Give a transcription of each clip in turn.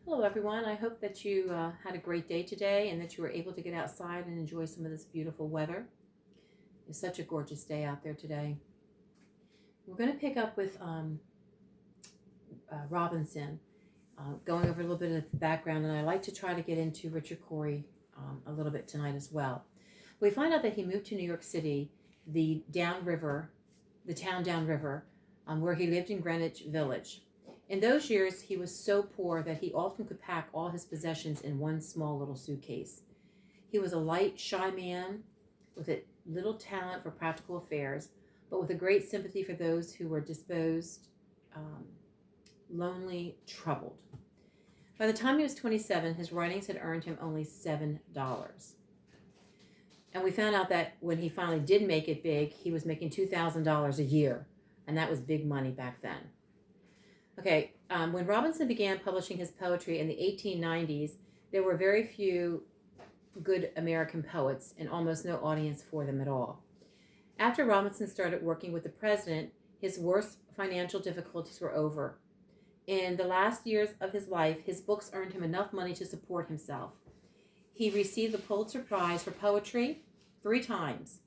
Hello, everyone. I hope that you had a great day today and that you were able to get outside and enjoy some of this beautiful weather. It's such a gorgeous day out there today. We're going to pick up with Robinson, going over a little bit of the background, and I like to try to get into Richard Corey a little bit tonight as well. We find out that he moved to New York City, the town downriver, where he lived in Greenwich Village. In those years, he was so poor that he often could pack all his possessions in one small little suitcase. He was a light, shy man with a little talent for practical affairs, but with a great sympathy for those who were disposed, um, lonely, troubled. By the time he was 27, his writings had earned him only $7. And we found out that when he finally did make it big, he was making $2,000 a year, and that was big money back then. Okay, when Robinson began publishing his poetry in the 1890s, there were very few good American poets and almost no audience for them at all. After Robinson started working with the president, his worst financial difficulties were over. In the last years of his life, his books earned him enough money to support himself. He received the Pulitzer Prize for poetry 3 times: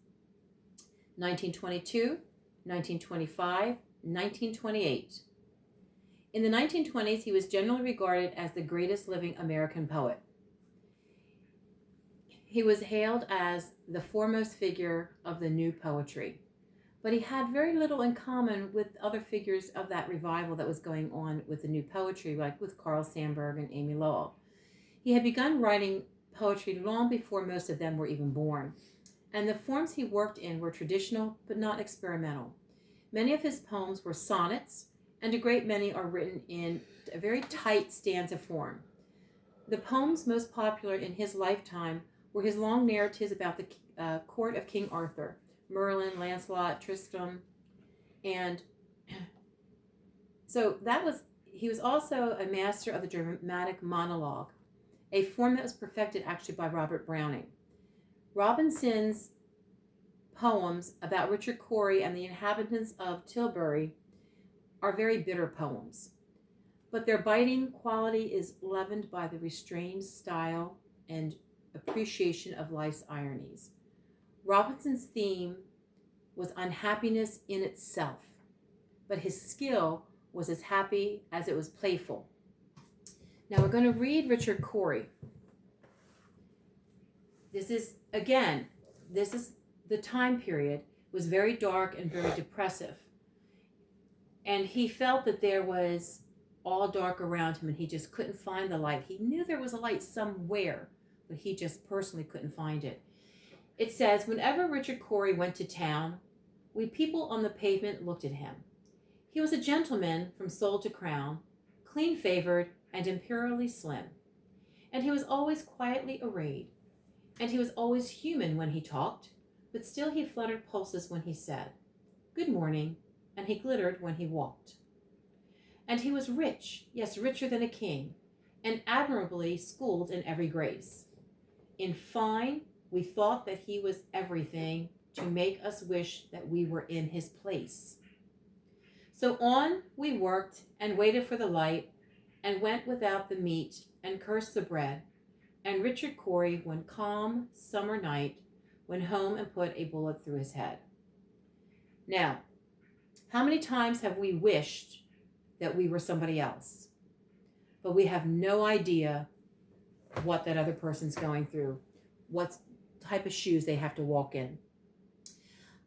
1922, 1925, 1928. In the 1920s, he was generally regarded as the greatest living American poet. He was hailed as the foremost figure of the new poetry, but he had very little in common with other figures of that revival that was going on with the new poetry, like with Carl Sandburg and Amy Lowell. He had begun writing poetry long before most of them were even born, and the forms he worked in were traditional but not experimental. Many of his poems were sonnets, and a great many are written in a very tight stanza form. The poems most popular in his lifetime were his long narratives about the court of King Arthur, Merlin, Lancelot, Tristram, and so he was also a master of the dramatic monologue, a form that was perfected actually by Robert Browning. Robinson's poems about Richard Cory and the inhabitants of Tilbury are very bitter poems, but their biting quality is leavened by the restrained style and appreciation of life's ironies. Robinson's theme was unhappiness in itself, but his skill was as happy as it was playful. Now we're going to read Richard Cory. This is the time period was very dark and very depressive. And he felt that there was all dark around him and he just couldn't find the light. He knew there was a light somewhere, but he just personally couldn't find it. It says, whenever Richard Cory went to town, we people on the pavement looked at him. He was a gentleman from sole to crown, clean-favored and imperially slim. And he was always quietly arrayed. And he was always human when he talked, but still he fluttered pulses when he said, "Good morning," and he glittered when he walked. And he was rich, yes, richer than a king, and admirably schooled in every grace. In fine, we thought that he was everything to make us wish that we were in his place. So on we worked and waited for the light, and went without the meat and cursed the bread. And Richard Cory, one calm summer night, went home and put a bullet through his head. Now, how many times have we wished that we were somebody else, but we have no idea what that other person's going through, what type of shoes they have to walk in?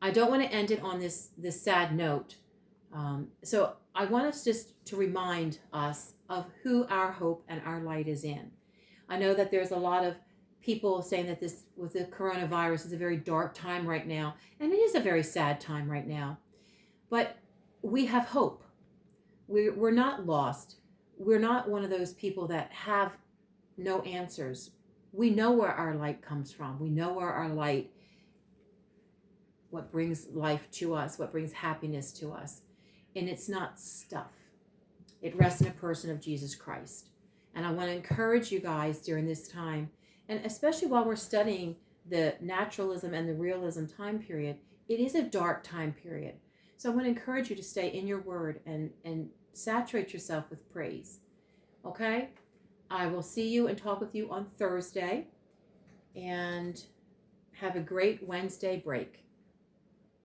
I don't want to end it on this sad note. So I want us just to remind us of who our hope and our light is in. I know that there's a lot of people saying that this, with the coronavirus, is a very dark time right now, and it is a very sad time right now. But we have hope. We're not lost. We're not one of those people that have no answers. We know where our light comes from. We know where our light, what brings life to us, what brings happiness to us. And it's not stuff. It rests in a person of Jesus Christ. And I want to encourage you guys during this time, and especially while we're studying the naturalism and the realism time period, it is a dark time period. So I want to encourage you to stay in your word and saturate yourself with praise. Okay? I will see you and talk with you on Thursday. And have a great Wednesday break.